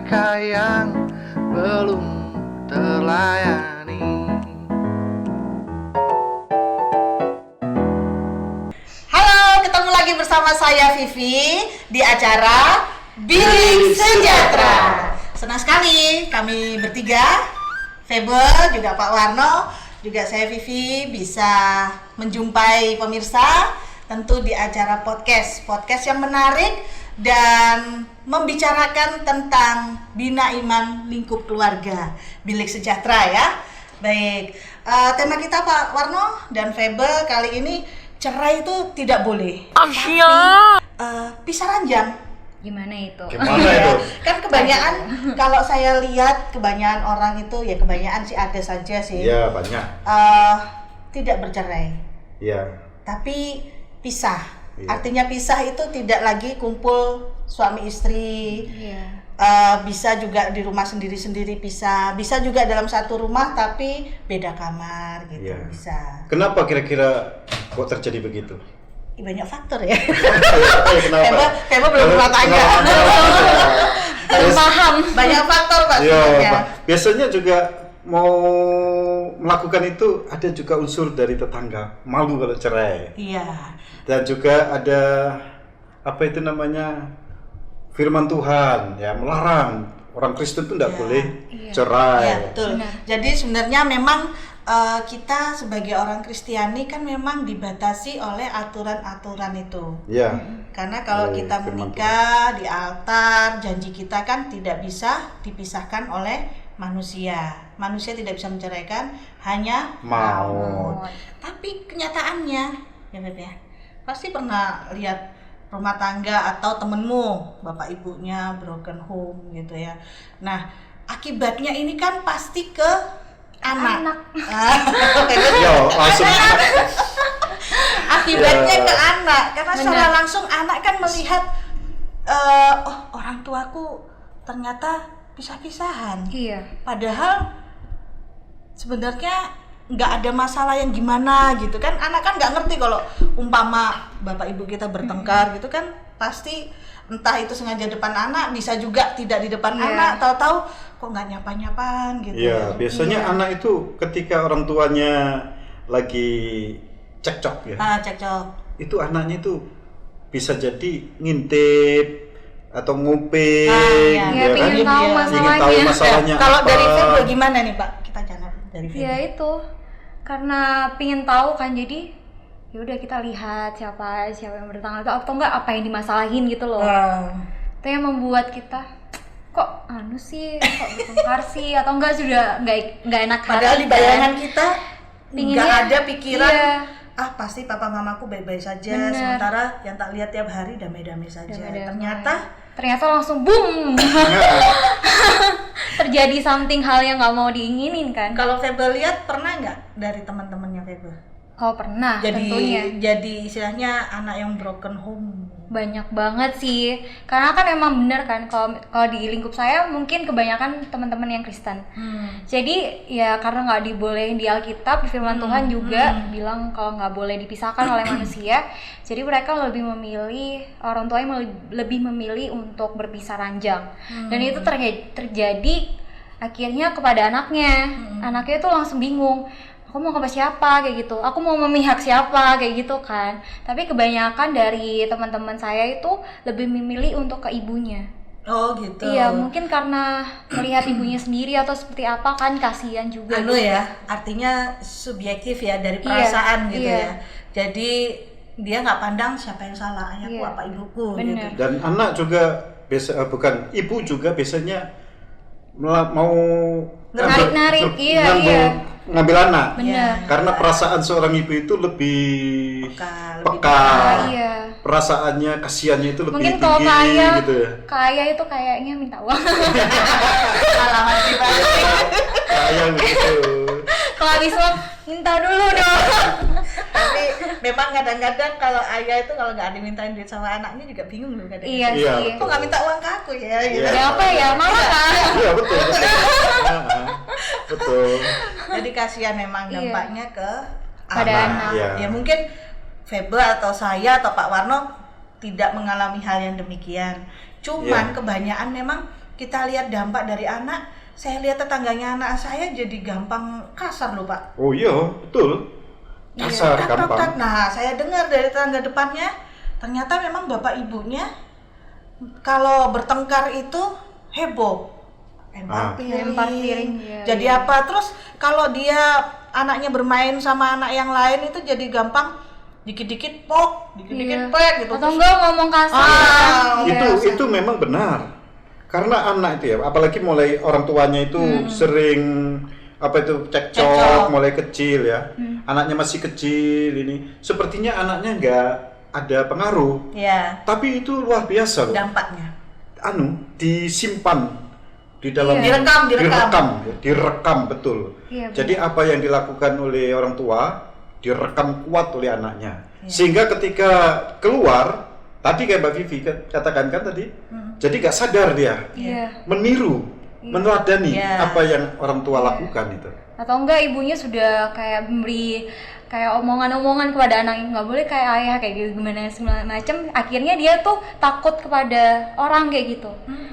mereka yang belum terlayani. Halo, ketemu lagi bersama saya Vivi di acara Bilik Sejahtera. Senang sekali kami bertiga, Febe, juga Pak Warno, juga saya Vivi bisa menjumpai pemirsa tentu di acara podcast yang menarik dan membicarakan tentang bina iman lingkup keluarga Bilik Sejahtera ya. Baik, tema kita Pak Warno dan Febe kali ini cerai itu tidak boleh. Tapi pisah ranjang. Gimana itu? Gimana itu? Kan kebanyakan kalau saya lihat kebanyakan orang itu ya kebanyakan sih ada saja sih. Iya, banyak. Tidak bercerai. Iya. Tapi pisah. Iya. Artinya pisah itu tidak lagi kumpul suami istri. Iya. Bisa juga di rumah sendiri-sendiri pisah. Bisa juga dalam satu rumah tapi beda kamar gitu. Iya. Bisa. Kenapa kira-kira kok terjadi begitu? Banyak faktor ya. Kenapa? Tema belum rumah tangga. Belum paham. Banyak faktor Pak Iya, sebenarnya. Pak. Biasanya juga mau melakukan itu ada juga unsur dari tetangga, malu kalau cerai. Iya. Dan juga ada apa itu namanya firman Tuhan ya melarang orang Kristen itu tidak Iya. boleh Iya. cerai. Iya, betul. Benar. Jadi sebenarnya memang kita sebagai orang Kristiani kan memang dibatasi oleh aturan-aturan itu. Iya. Karena kalau Oleh kita firman menikah di altar, janji kita kan tidak bisa dipisahkan oleh manusia. Manusia tidak bisa menceraikan, hanya Maut. Tapi kenyataannya, ya Beb ya, pasti pernah lihat rumah tangga atau temenmu, bapak ibunya broken home gitu ya. Nah, akibatnya ini kan pasti ke anak. Ya, langsung Akibatnya Ya. ke anak, karena secara Benar. langsung anak kan melihat, oh orang tuaku ternyata pisah-pisahan. Iya. Padahal sebenarnya nggak ada masalah yang gimana gitu kan. Anak kan nggak ngerti kalau umpama bapak ibu kita bertengkar gitu kan, pasti entah itu sengaja depan anak, bisa juga tidak di depan Iya. anak, tahu-tahu kok nggak nyapa-nyapaan gitu. Iya, biasanya Iya. anak itu ketika orang tuanya lagi cekcok ya, Cekcok. itu anaknya itu bisa jadi ngintip atau nguping, Iya. Iya, ya pengen kan? tahu Iya. masalahnya. Ingin tahu masalahnya Kalau apa. dari Febro gimana nih Pak? Kita jangan dari Febro. Ya itu. Karena pingin tahu kan, jadi ya udah kita lihat siapa yang bertanggung jawab atau enggak apa yang dimasalahin gitu loh. Itu yang membuat kita kok kok bertengkar sih, atau enggak sudah enggak enak hati. Padahal di bayangan kita Pinginnya- nggak ada pikiran, iya. pasti papa mamaku baik-baik saja. Bener. Sementara yang tak lihat tiap hari damai-damai saja. Damai-damai. Ternyata langsung boom. Terjadi something hal yang nggak mau diinginin kan. kalau Febel lihat pernah nggak dari teman-temannya Febel? Oh pernah, Jadi tentunya. jadi istilahnya anak yang broken home. Banyak banget sih, karena kan emang bener kan, kalau di lingkup saya mungkin kebanyakan teman-teman yang Kristen. Jadi ya karena nggak dibolehin di Alkitab, di Firman Tuhan juga bilang kalau nggak boleh dipisahkan oleh manusia. Jadi mereka lebih memilih, orang tuanya lebih memilih untuk berpisah ranjang. Dan itu terjadi akhirnya kepada anaknya. Anaknya itu langsung bingung. Aku mau ke siapa kayak gitu, aku mau memihak siapa kayak gitu kan. Tapi kebanyakan dari teman-teman saya itu lebih memilih untuk ke ibunya. Oh gitu. Iya, mungkin karena melihat ibunya sendiri atau seperti apa kan, kasihan juga. Anu ya, artinya subjektif ya, dari perasaan gitu iya. ya. Jadi dia nggak pandang siapa yang salah, ayahku Iya. apa ibuku Bener. gitu. Dan anak juga bukan ibu juga biasanya mau Narik-narik, iya. ngambil anak. Bener. Karena perasaan seorang ibu itu lebih peka. Iya. Perasaannya, kasihannya itu lebih Mungkin tinggi kalau kaya, gitu ya. kaya itu kayaknya minta uang. Pengalaman pribadi. Kaya gitu. Kalau habis uang minta dulu dong. Tapi memang kadang-kadang kalau ayah itu kalau nggak dimintain duit sama anaknya juga bingung loh kadang. Iya Iya, sih. Kok nggak minta uang ke aku ya? Gitu. Iya. Ya apa ya, malah kan. Iya betul. Betul. Jadi kasihan memang Iya. dampaknya ke Pada anak. Iya. Ya mungkin Febe atau saya atau Pak Warno tidak mengalami hal yang demikian. Cuman Iya. kebanyakan memang kita lihat dampak dari anak, saya lihat tetangganya anak saya jadi gampang kasar loh Pak. Oh iya, betul. Kasar, Tak, tak, gampang. tak. Nah, saya dengar dari tetangga depannya, ternyata memang bapak ibunya kalau bertengkar itu heboh. Lempar Lempar piring, iya, Jadi iya. apa? Terus kalau dia anaknya bermain sama anak yang lain itu jadi gampang dikit-dikit pok, dikit-dikit Iya. pek gitu. Atau Terus- enggak ngomong kasar. Ah, Itu memang benar. Karena anak itu ya, apalagi mulai orang tuanya itu sering apa itu cekcok Cekcok. mulai kecil ya. Anaknya masih kecil ini. Sepertinya anaknya nggak ada pengaruh. ya, Tapi itu luar biasa loh. dampaknya. Disimpan di dalam Iya. direkam betul. Iya, Jadi apa yang dilakukan oleh orang tua direkam kuat oleh anaknya. Iya. Sehingga ketika keluar tadi kayak Mbak Vivi katakan kan tadi, jadi gak sadar dia Iya. meniru, meneladani Iya. apa yang orang tua lakukan itu. Atau enggak ibunya sudah kayak memberi kayak omongan-omongan kepada anaknya, nggak boleh kayak ayah kayak gitu gimana segala macem. Akhirnya dia tuh takut kepada orang kayak gitu,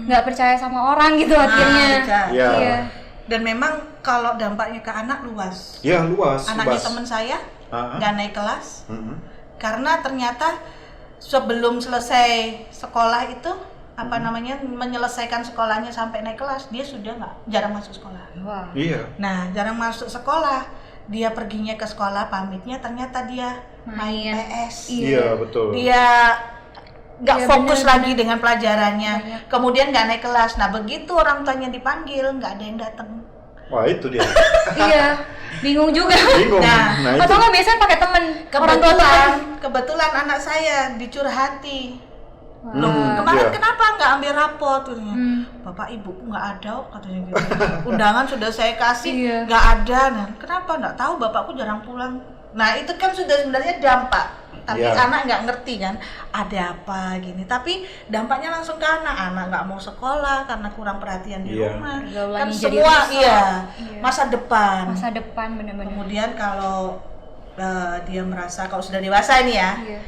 nggak percaya sama orang gitu akhirnya. bisa. Iya. Iya. Dan memang kalau dampaknya ke anak luas. Ya luas. Anaknya luas. teman saya Ah, ah. nggak naik kelas Mm-mm. karena ternyata sebelum selesai sekolah itu apa namanya menyelesaikan sekolahnya sampai naik kelas dia sudah jarang masuk sekolah. Wah. Iya. Nah, jarang masuk sekolah, dia perginya ke sekolah pamitnya ternyata dia main Main. PS. Iya betul. Dia nggak Iya, fokus benar, lagi dengan pelajarannya. Banyak. Kemudian nggak naik kelas. Nah, begitu orang tuanya dipanggil nggak ada yang datang. Wah itu dia. Iya, bingung juga. Bingung. Nah, Nah, Atau itu. nggak biasanya pakai temen orang tua Kebetulan anak saya dicurhati. Loh, Hmm, kemarin iya. kenapa nggak ambil rapot? Katanya. Bapak ibuku nggak ada, katanya gitu. Undangan sudah saya kasih, Iya. nggak ada. Nah, kenapa nggak tahu? Bapakku jarang pulang. Nah, itu kan sudah sebenarnya dampak. Tapi Iya. anak nggak ngerti kan, ada apa gini. Tapi dampaknya langsung ke anak nggak mau sekolah karena kurang perhatian di Iya. rumah. Pergaulannya Kan jadi semua rusak. iya, Iya. masa depan. masa depan bener-bener. Kemudian kalau dia merasa kalau sudah dewasa ini ya, Iya.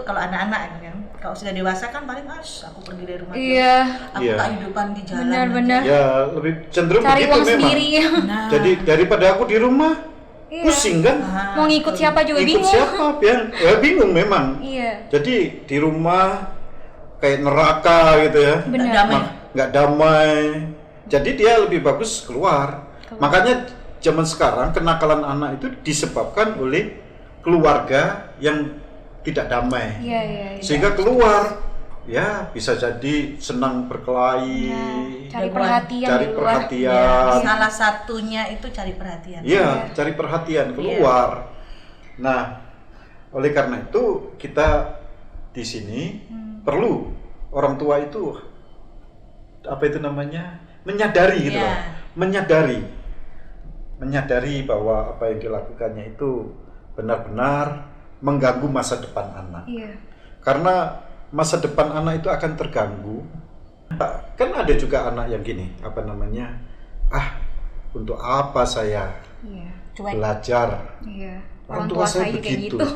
kalau anak-anak kan, kalau sudah dewasa kan paling aku pergi dari rumah, Iya, aku Iya. kehidupan di jalan. benar-benar. Ya lebih cenderung Cari begitu uang memang. sendiri. Nah, Jadi daripada aku di rumah Iya. pusing kan? Mau ngikut siapa juga Ikut bingung. siapa? Ya bingung memang. Iya, Jadi di rumah kayak neraka gitu ya. benar. damai. Nggak damai. Jadi dia lebih bagus keluar. Makanya zaman sekarang kenakalan anak itu disebabkan oleh keluarga yang tidak damai. Iya, iya, iya. Sehingga keluar ya bisa jadi senang berkelahi. Cari Jagoan. perhatian Cari di luar. perhatian. Ya, salah satunya itu cari perhatian. Iya, cari perhatian keluar. Nah, oleh karena itu kita di sini perlu orang tua itu apa itu namanya menyadari gitu Iya. loh, menyadari bahwa apa yang dilakukannya itu benar-benar mengganggu masa depan anak. Iya. Karena masa depan anak itu akan terganggu. Kan ada juga anak yang gini, apa namanya? Untuk apa saya Iya. Cuek. belajar? Iya. Orang tua saya kayak begitu. gitu.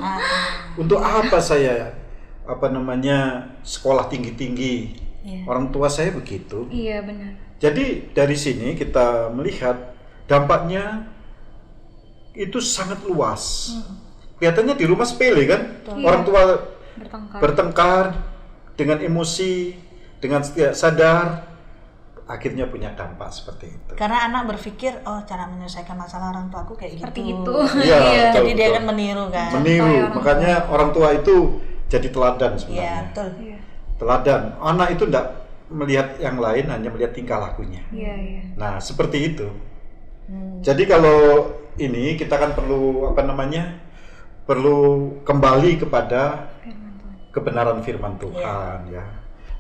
Untuk apa saya apa namanya sekolah tinggi-tinggi? Iya. Orang tua saya begitu. Iya, benar. Jadi dari sini kita melihat dampaknya itu sangat luas. Kelihatannya di rumah sepele kan? Orang tua Bertengkar. bertengkar dengan emosi, dengan tidak sadar, akhirnya punya dampak seperti itu. Karena anak berpikir, oh cara menyelesaikan masalah orang tua aku kayak Seperti gitu. itu. Iya, Iya. betul, Jadi dia betul. kan meniru kan. Meniru, orang makanya orang tua itu jadi teladan Iya, sebenarnya. betul. Iya. Teladan. Anak itu tidak melihat yang lain, hanya melihat tingkah lakunya. Iya, iya. Nah, seperti itu. Jadi kalau ini kita kan perlu apa namanya? Perlu kembali kepada kebenaran firman Tuhan ya.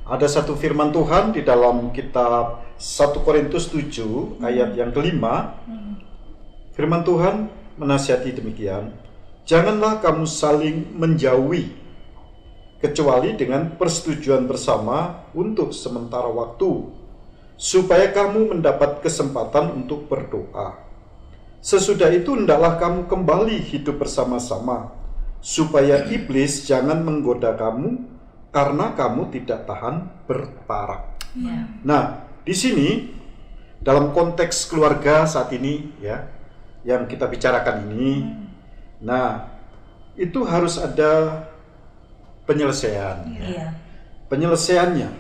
Ada satu firman Tuhan di dalam kitab 1 Korintus 7 ayat yang kelima. Firman Tuhan menasihati demikian, janganlah kamu saling menjauhi kecuali dengan persetujuan bersama untuk sementara waktu, supaya kamu mendapat kesempatan untuk berdoa. Sesudah itu hendaklah kamu kembali hidup bersama-sama, supaya iblis jangan menggoda kamu karena kamu tidak tahan berparak. Iya. Nah, di sini dalam konteks keluarga saat ini ya, yang kita bicarakan ini, nah itu harus ada penyelesaian. Iya. Penyelesaiannya.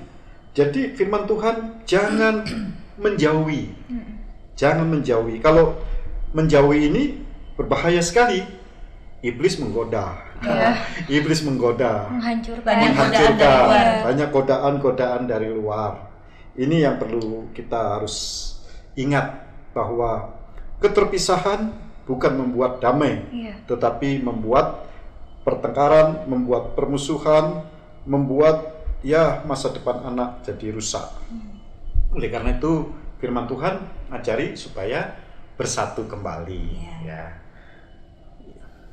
Jadi firman Tuhan jangan menjauhi. Jangan menjauhi. Kalau menjauhi ini berbahaya sekali. Iblis menggoda. Iblis menggoda. Menghancurkan. Banyak godaan-godaan dari luar. Ini yang perlu kita harus ingat, bahwa keterpisahan bukan membuat damai, tetapi membuat pertengkaran, membuat permusuhan, membuat ya masa depan anak jadi rusak. Oleh karena itu firman Tuhan ajari supaya bersatu kembali.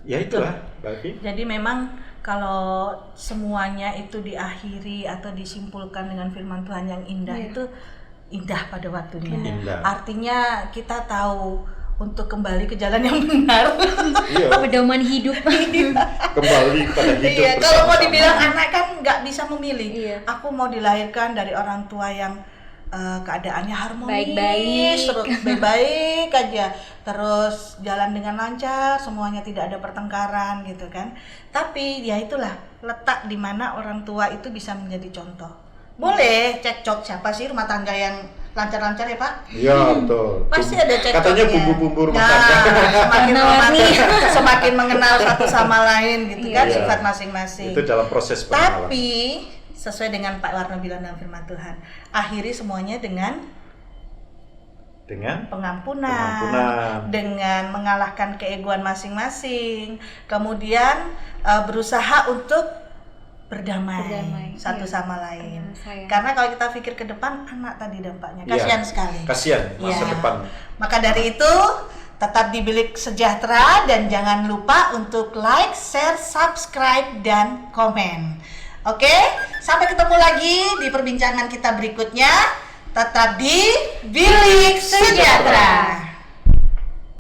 Ya itulah, Mbak Evi. Jadi memang kalau semuanya itu diakhiri atau disimpulkan dengan firman Tuhan yang indah, itu indah pada waktunya. Indah. Artinya kita tahu untuk kembali ke jalan yang benar. Pedoman hidup. Kembali kepada hidup. Iya, kalau mau bersama-sama. dibilang anak kan nggak bisa memilih. Iya. Aku mau dilahirkan dari orang tua yang keadaannya harmonis, Baik-baik. terus baik-baik aja, terus jalan dengan lancar, semuanya tidak ada pertengkaran gitu kan. Tapi ya itulah letak di mana orang tua itu bisa menjadi contoh. Boleh cekcok, siapa sih rumah tangga yang lancar-lancar ya Pak? Iya, betul. Pasti ada cekcoknya. Katanya bumbu-bumbu rumah Nah, tangga. semakin Warna-warni. romantis, semakin mengenal satu sama lain gitu kan, Iya. sifat masing-masing. Itu dalam proses pengenalan. Tapi sesuai dengan Pak Warno bilang dalam firman Tuhan, akhiri semuanya dengan pengampunan, dengan mengalahkan keegoan masing-masing, kemudian berusaha untuk berdamai satu sama lain. Karena kalau kita pikir ke depan, anak tadi dampaknya kasihan sekali. Kasihan masa Ya. depan. Maka dari itu tetap di Bilik Sejahtera dan jangan lupa untuk like, share, subscribe, dan komen. Oke, sampai ketemu lagi di perbincangan kita berikutnya. Tetap di Bilik Sejahtera.